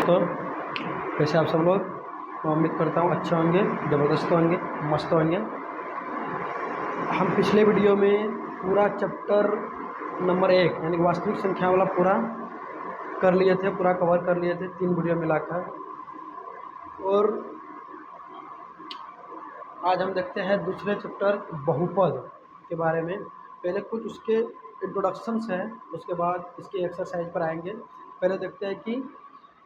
दोस्तों, कैसे आप सब लोग। मैं उम्मीद करता हूँ अच्छे होंगे, ज़बरदस्त होंगे, मस्त होंगे। हम पिछले वीडियो में पूरा चैप्टर नंबर 1 यानी कि वास्तविक संख्या वाला पूरा कर लिए थे, पूरा कवर कर लिए थे 3 वीडियो मिलाकर। और आज हम देखते हैं दूसरे चैप्टर बहुपद के बारे में। पहले कुछ उसके इंट्रोडक्शंस हैं, उसके बाद इसके एक्सरसाइज पर आएंगे। पहले देखते हैं कि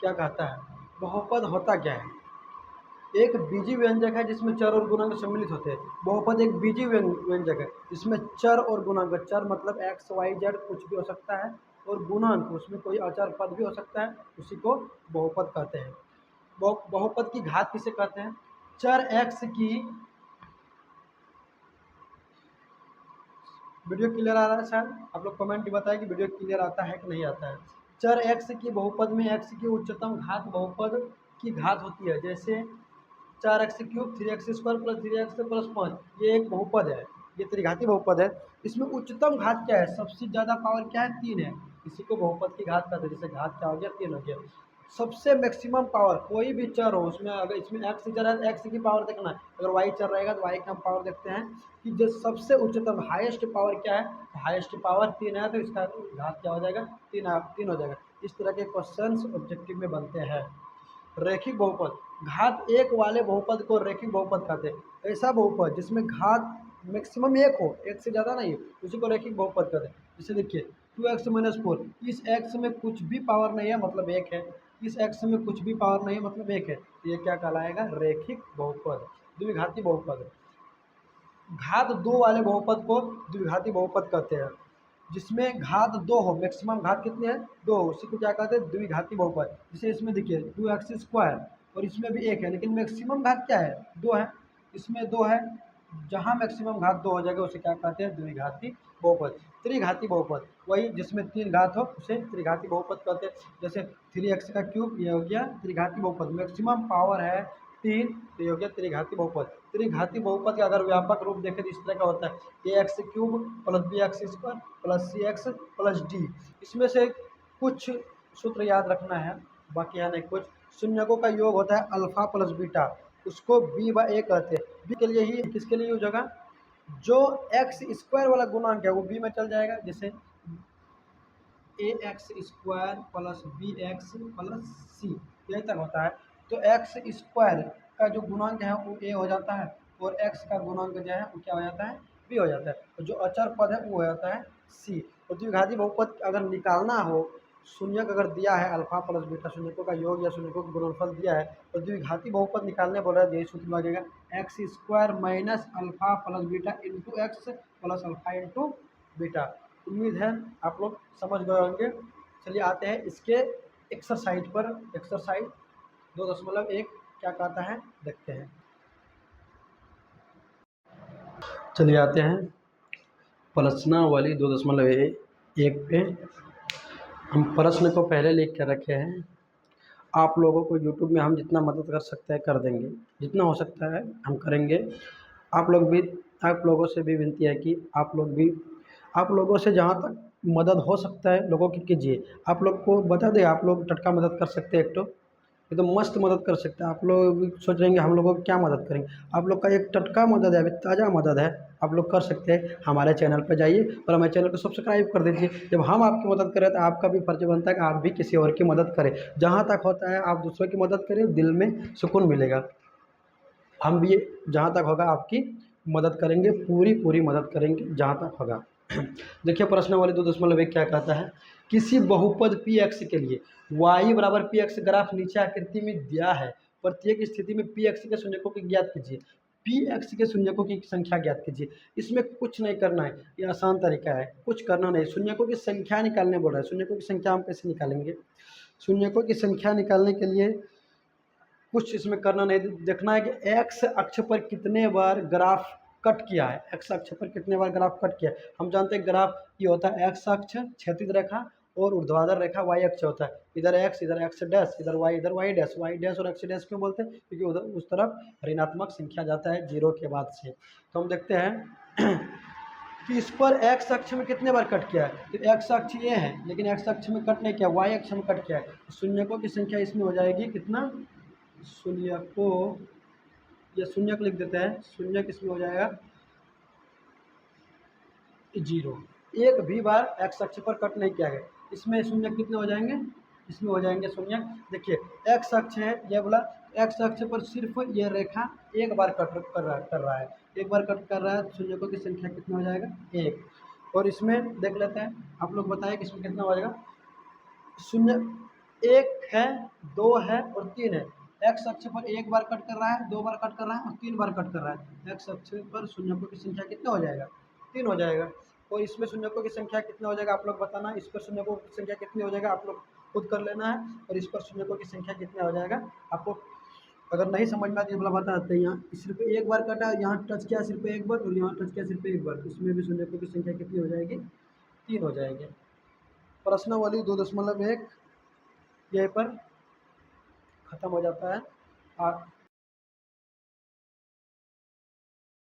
क्या कहता है बहुपद होता क्या है। एक बीजीय व्यंजक है जिसमें चर और गुणांक सम्मिलित होते हैं। बहुपद एक बीजीय व्यंजक है जिसमें चर और गुणांक, चर मतलब एक्स वाई जेड कुछ भी हो सकता है, और गुणांक उसमें कोई अचर पद भी हो सकता है, उसी को बहुपद कहते हैं। बहुपद की घात किसे कहते हैं? चर एक्स की, वीडियो क्लियर आ रहा है शायद? आप लोग कमेंट भी बताएं कि वीडियो क्लियर आता है कि नहीं आता है। चर एक्स की बहुपद में एक्स की उच्चतम घात बहुपद की घात होती है। जैसे 4x³ 3x² plus 3x plus 5, ये एक बहुपद है, ये त्रिघाती बहुपद है। इसमें उच्चतम घात क्या है? सबसे ज़्यादा पावर क्या है? 3 है। इसी को बहुपद की घात कहते हैं। जैसे घात क्या हो गया? 3 हो गया। सबसे मैक्सिमम पावर कोई भी चर हो, उसमें अगर इसमें एक्स चर है, एक्स की पावर देखना है। अगर वाई चर रहेगा तो वाई का हम पावर देखते हैं कि जो सबसे उच्चतम हाईएस्ट पावर क्या है। हाईएस्ट पावर 3 है, तो इसका घात क्या हो जाएगा? 3 हो जाएगा। इस तरह के क्वेश्चंस ऑब्जेक्टिव में बनते हैं। रैखिक बहुपद, घात 1 वाले बहुपद को रैखिक बहुपद कहते हैं। ऐसा बहुपद जिसमें घात मैक्सिमम 1 हो, 1 से ज़्यादा नहीं हो, उसी को रैखिक बहुपद कहते हैं। जैसे देखिए 2x-4, इस x में कुछ भी पावर नहीं है मतलब 1 है, इस x में कुछ भी पावर नहीं है मतलब 1 है, तो ये क्या कहलाएगा? रैखिक बहुपद, द्विघाती बहुपद। घात 2 वाले बहुपद को द्विघाती बहुपद कहते हैं। जिसमें घात 2 हो, मैक्सिमम घात कितने हैं? 2 हो, उसी को क्या कहते हैं? द्विघाती बहुपद। जैसे इसमें देखिए 2x² और इसमें भी 1 है, लेकिन मैक्सिमम घात क्या है? 2 है। इसमें 2 है, जहाँ मैक्सिमम घात 2 हो जाएगा उसे क्या कहते हैं? द्विघाती बहुपद। त्रिघाती बहुपद, वही जिसमें 3 घात हो उसे त्रिघाती बहुपद कहते हैं। जैसे 3x³ ये हो गया त्रिघाती बहुपद, मैक्सिमम पावर है 3, तो ये हो गया त्रिघाती बहुपद। त्रिघाती बहुपद का अगर व्यापक रूप देखें तो इस तरह का होता है: ax³ plus bx² plus cx plus d। इसमें से कुछ सूत्र याद रखना है, बाकी है नहीं कुछ। शून्यकों का योग होता है अल्फा प्लस बीटा, उसको b/a कहते हैं। बी के लिए ही किसके लिए यूज होगा? जो x² वाला गुणांक है वो b में चल जाएगा। जैसे ax² plus bx plus c, यही तक होता है। तो x² का जो गुणांक है वो a हो जाता है, और x का गुणांक जो है वो क्या हो जाता है? b हो जाता है। और जो अचर पद है वो हो जाता है c। और द्विघाती बहुपद अगर निकालना हो, शून्यक अगर दिया है अल्फा प्लस बीटा, शून्यकों का योग या शून्यकों का गुणनफल दिया है, तो द्विघाती बहुपद निकालने बोल रहा है, यही सूत्र लगेगा: x² minus alpha plus beta into x plus alpha into beta. उम्मीद है आप लोग समझ गए होंगे। चलिए आते हैं इसके एक्सरसाइज पर। एक्सरसाइज 2.1 क्या कहता है देखते हैं। चलिए आते हैं प्रश्नावली 2.1 पे। हम प्रश्न को पहले लिख कर रखे हैं। आप लोगों को यूट्यूब में हम जितना मदद कर सकते हैं कर देंगे, जितना हो सकता है हम करेंगे। आप लोगों से भी विनती है कि आप लोगों से जहाँ तक मदद हो सकता है लोगों की कीजिए। आप लोग को बता दें, आप लोग टटका मदद कर सकते हैं। एक तो ये तो मस्त मदद कर सकते हैं। आप लोग भी सोच रहे हैं हम लोगों को क्या मदद करेंगे। आप लोग का एक टटका मदद है, अभी ताज़ा मदद है, आप लोग कर सकते हैं। हमारे चैनल पर जाइए और हमारे चैनल को सब्सक्राइब कर दीजिए। जब हम आपकी मदद करें तो आपका भी फर्ज बनता है कि आप भी किसी और की मदद करें। जहाँ तक होता है आप दूसरों की मदद करें, दिल में सुकून मिलेगा। हम भी जहाँ तक होगा आपकी मदद करेंगे, पूरी मदद करेंगे जहाँ तक होगा। देखिए प्रश्नावली 2.1 क्या कहता है। किसी बहुपद px के लिए y बराबर px ग्राफ नीचे आकृति में दिया है। प्रत्येक स्थिति में px के शून्यकों की ज्ञात कीजिए। px के शून्यकों की संख्या ज्ञात कीजिए। इसमें कुछ नहीं करना है, ये आसान तरीका है, कुछ करना नहीं। शून्यकों की संख्या निकालने बोल रहा है। शून्यकों की संख्या हम कैसे निकालेंगे? शून्यकों की संख्या निकालने के लिए कुछ इसमें करना नहीं, देखना है कि एक्स अक्ष पर कितने बार ग्राफ कट किया है। एक्स अक्ष पर कितने बार ग्राफ कट किया है। हम जानते हैं ग्राफ ये होता है एक्स अक्ष क्षैतिज रेखा और ऊर्ध्वाधर रेखा वाई अक्ष होता है। इधर एक्स डैश, इधर वाई डैश। वाई डैश और एक्स डैश क्यों बोलते हैं? क्योंकि उधर उस तरफ ऋणात्मक संख्या जाता है जीरो के बाद से। तो हम देखते हैं कि इस पर एक्स अक्ष में कितने बार कट किया है, तो एक्स अक्ष ये है लेकिन एक्स अक्ष में कट नहीं किया, वाई अक्ष में कट किया है, तो शून्यकों की संख्या इसमें हो जाएगी कितना, शून्यकों, या शून्यक लिख देते हैं, शून्यक इसमें हो जाएगा 0। एक भी बार एक्स अक्ष पर कट नहीं किया गया, इसमें शून्य कितने हो जाएंगे, इसमें हो जाएंगे शून्य। देखिए एक्स अक्ष है ये बोला, एक्स अक्ष पर सिर्फ ये रेखा एक बार कट कर रहा है, एक बार कट कर रहा है, शून्यकों की संख्या कितना हो जाएगा, 1। और इसमें देख लेते हैं, आप लोग बताएं कि इसमें कितना हो जाएगा, शून्य, 1 है, 2 है और 3 है। एक्स अक्ष पर एक बार कट कर रहा है, 2 बार कट कर रहा है और 3 बार कट कर रहा है, एक्स अक्ष पर शून्यकों की संख्या कितना हो जाएगा, 3 हो जाएगा। और इसमें शून्यकों की संख्या कितना हो जाएगा आप लोग बताना, इस पर शून्यकों की संख्या कितनी हो जाएगा आप लोग खुद कर लेना है, और इस पर शून्यकों की संख्या कितना हो जाएगा आपको, अगर नहीं समझ में आती है बोला बताते हैं। यहाँ सिर्फ एक बार कटा, यहाँ टच किया सिर्फ एक बार और यहाँ टच किया सिर्फ एक बार, इसमें भी शून्यकों की संख्या कितनी हो जाएगी, 3 हो जाएगी। प्रश्नावली 2.1 यहीं पर ख़त्म हो जाता है।